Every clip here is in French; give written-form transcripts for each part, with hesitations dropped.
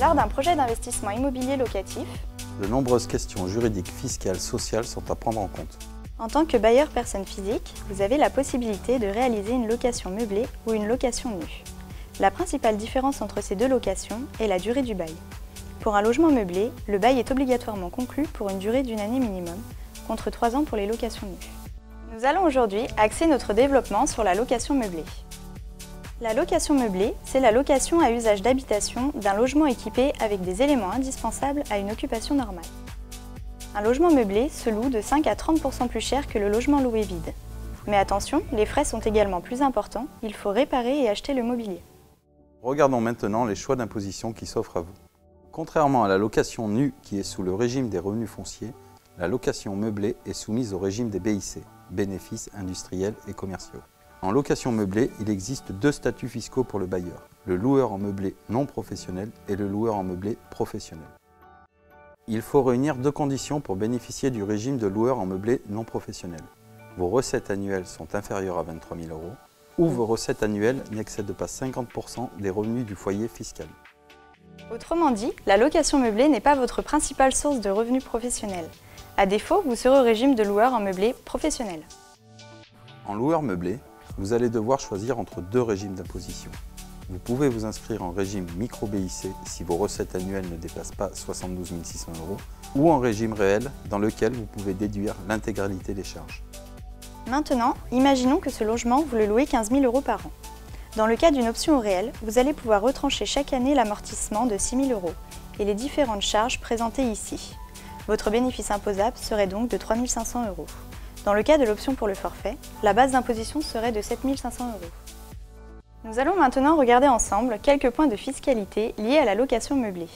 Lors d'un projet d'investissement immobilier locatif, de nombreuses questions juridiques, fiscales, sociales sont à prendre en compte. En tant que bailleur personne physique, vous avez la possibilité de réaliser une location meublée ou une location nue. La principale différence entre ces deux locations est la durée du bail. Pour un logement meublé, le bail est obligatoirement conclu pour une durée d'1 année minimum, contre 3 ans pour les locations nues. Nous allons aujourd'hui axer notre développement sur la location meublée. La location meublée, c'est la location à usage d'habitation d'un logement équipé avec des éléments indispensables à une occupation normale. Un logement meublé se loue de 5 à 30% plus cher que le logement loué vide. Mais attention, les frais sont également plus importants, il faut réparer et acheter le mobilier. Regardons maintenant les choix d'imposition qui s'offrent à vous. Contrairement à la location nue qui est sous le régime des revenus fonciers, la location meublée est soumise au régime des BIC, bénéfices industriels et commerciaux. En location meublée, il existe 2 statuts fiscaux pour le bailleur, le loueur en meublé non professionnel et le loueur en meublé professionnel. Il faut réunir 2 conditions pour bénéficier du régime de loueur en meublé non professionnel. Vos recettes annuelles sont inférieures à 23 000 € ou vos recettes annuelles n'excèdent pas 50% des revenus du foyer fiscal. Autrement dit, la location meublée n'est pas votre principale source de revenus professionnels. À défaut, vous serez au régime de loueur en meublé professionnel. En loueur meublé, vous allez devoir choisir entre 2 régimes d'imposition. Vous pouvez vous inscrire en régime micro-BIC si vos recettes annuelles ne dépassent pas 72 600 € ou en régime réel dans lequel vous pouvez déduire l'intégralité des charges. Maintenant, imaginons que ce logement, vous le louez 15 000 € par an. Dans le cas d'une option au réel, vous allez pouvoir retrancher chaque année l'amortissement de 6 000 € et les différentes charges présentées ici. Votre bénéfice imposable serait donc de 3 500 €. Dans le cas de l'option pour le forfait, la base d'imposition serait de 7 500 €. Nous allons maintenant regarder ensemble quelques points de fiscalité liés à la location meublée.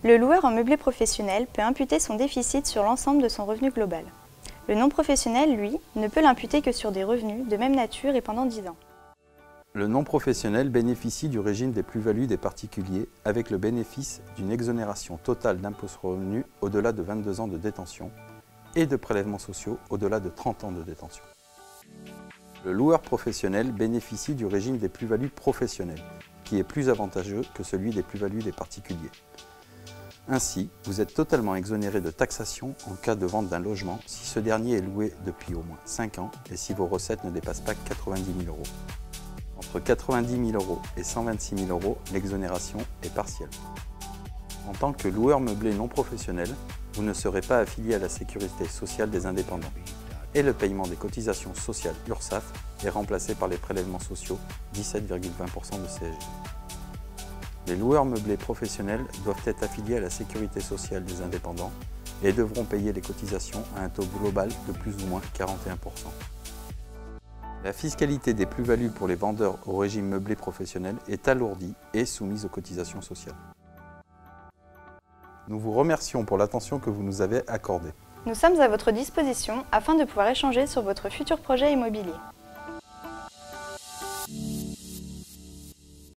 Le loueur en meublé professionnel peut imputer son déficit sur l'ensemble de son revenu global. Le non professionnel, lui, ne peut l'imputer que sur des revenus de même nature et pendant 10 ans. Le non professionnel bénéficie du régime des plus-values des particuliers avec le bénéfice d'une exonération totale d'impôt sur le revenu au-delà de 22 ans de détention et de prélèvements sociaux au-delà de 30 ans de détention. Le loueur professionnel bénéficie du régime des plus-values professionnelles, qui est plus avantageux que celui des plus-values des particuliers. Ainsi, vous êtes totalement exonéré de taxation en cas de vente d'un logement si ce dernier est loué depuis au moins 5 ans et si vos recettes ne dépassent pas 90 000 €. Entre 90 000 € et 126 000 €, l'exonération est partielle. En tant que loueur meublé non professionnel, vous ne serez pas affilié à la sécurité sociale des indépendants et le paiement des cotisations sociales URSSAF est remplacé par les prélèvements sociaux 17,20% de CSG. Les loueurs meublés professionnels doivent être affiliés à la sécurité sociale des indépendants et devront payer les cotisations à un taux global de plus ou moins 41%. La fiscalité des plus-values pour les vendeurs au régime meublé professionnel est alourdie et soumise aux cotisations sociales. Nous vous remercions pour l'attention que vous nous avez accordée. Nous sommes à votre disposition afin de pouvoir échanger sur votre futur projet immobilier.